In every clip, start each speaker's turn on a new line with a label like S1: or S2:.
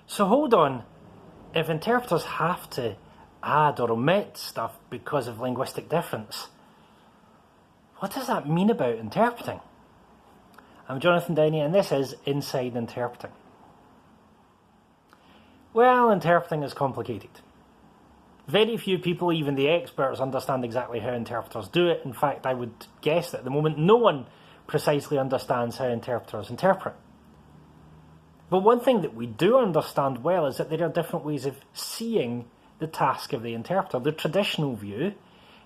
S1: So hold on, if interpreters have to add or omit stuff because of linguistic difference, what does that mean about interpreting? I'm Jonathan Downey and this is Inside Interpreting. Well, interpreting is complicated. Very few people, even the experts, understand exactly how interpreters do it. In fact, I would guess that at the moment no one precisely understands how interpreters interpret. But one thing that we do understand well is that there are different ways of seeing the task of the interpreter. The traditional view,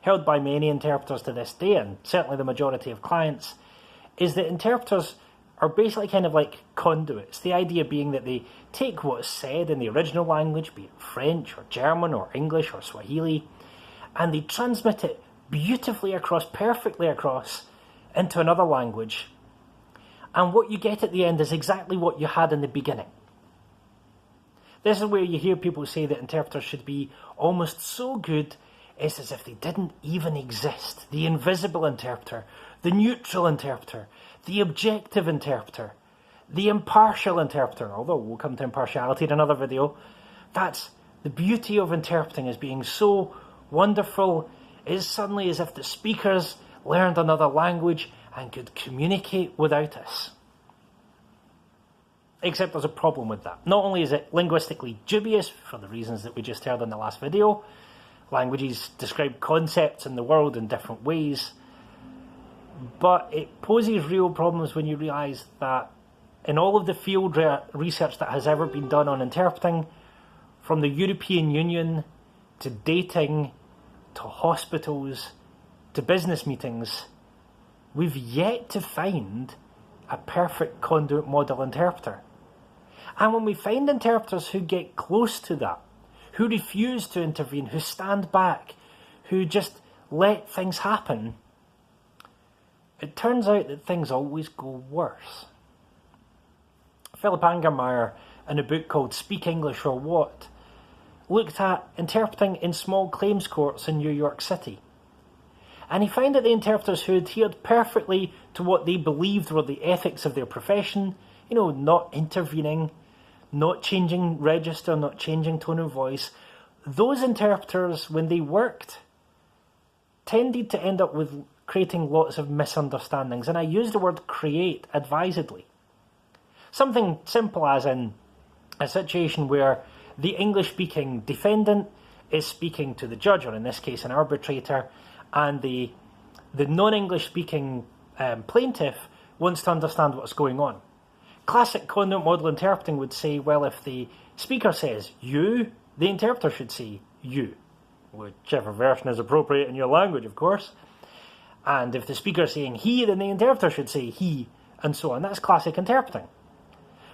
S1: held by many interpreters to this day, and certainly the majority of clients, is that interpreters are basically kind of like conduits. The idea being that they take what is said in the original language, be it French or German or English or Swahili, and they transmit it beautifully across, perfectly across, into another language. And what you get at the end is exactly what you had in the beginning. This is where you hear people say that interpreters should be almost so good it's as if they didn't even exist. The invisible interpreter, the neutral interpreter, the objective interpreter, the impartial interpreter, although we'll come to impartiality in another video. That's the beauty of interpreting, as being so wonderful. It's suddenly as if the speakers learned another language and could communicate without us. Except there's a problem with that. Not only is it linguistically dubious, for the reasons that we just heard in the last video, languages describe concepts in the world in different ways, but it poses real problems when you realise that in all of the field research that has ever been done on interpreting, from the European Union to dating to hospitals to business meetings, we've yet to find a perfect conduit model interpreter. And when we find interpreters who get close to that, who refuse to intervene, who stand back, who just let things happen, it turns out that things always go worse. Philip Angermeyer, in a book called Speak English or What, looked at interpreting in small claims courts in New York City. And he found that the interpreters who adhered perfectly to what they believed were the ethics of their profession, not intervening, not changing register, not changing tone of voice, those interpreters, when they worked, tended to end up with creating lots of misunderstandings. And I use the word create advisedly. Something simple as in a situation where the English-speaking defendant is speaking to the judge, or in this case an arbitrator, and the non-English-speaking plaintiff wants to understand what's going on. Classic conduit model interpreting would say, well, if the speaker says you, the interpreter should say you, whichever version is appropriate in your language, of course. And if the speaker is saying he, then the interpreter should say he, and so on. That's classic interpreting.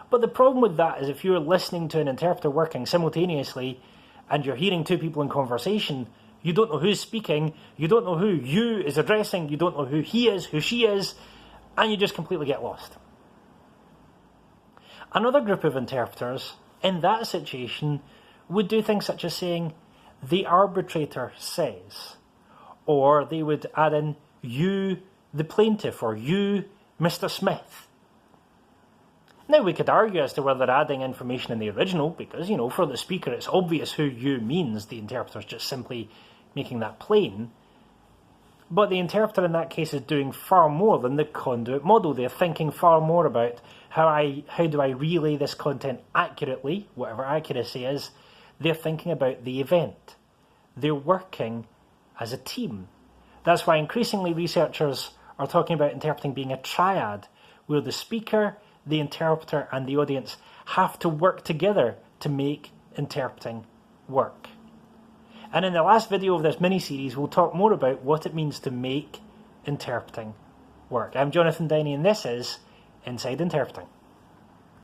S1: But the problem with that is if you're listening to an interpreter working simultaneously and you're hearing two people in conversation, you don't know who's speaking, you don't know who you is addressing, you don't know who he is, who she is, and you just completely get lost. Another group of interpreters in that situation would do things such as saying, the arbitrator says, or they would add in, you, the plaintiff, or you, Mr. Smith. Now, we could argue as to whether adding information in the original, because, for the speaker it's obvious who you means, the interpreter's just simply making that plain. But the interpreter in that case is doing far more than the conduit model. They're thinking far more about how do I relay this content accurately, whatever accuracy is. They're thinking about the event. They're working as a team. That's why increasingly researchers are talking about interpreting being a triad, where the speaker, the interpreter, and the audience have to work together to make interpreting work. And in the last video of this mini-series, we'll talk more about what it means to make interpreting work. I'm Jonathan Downey, and this is Inside Interpreting.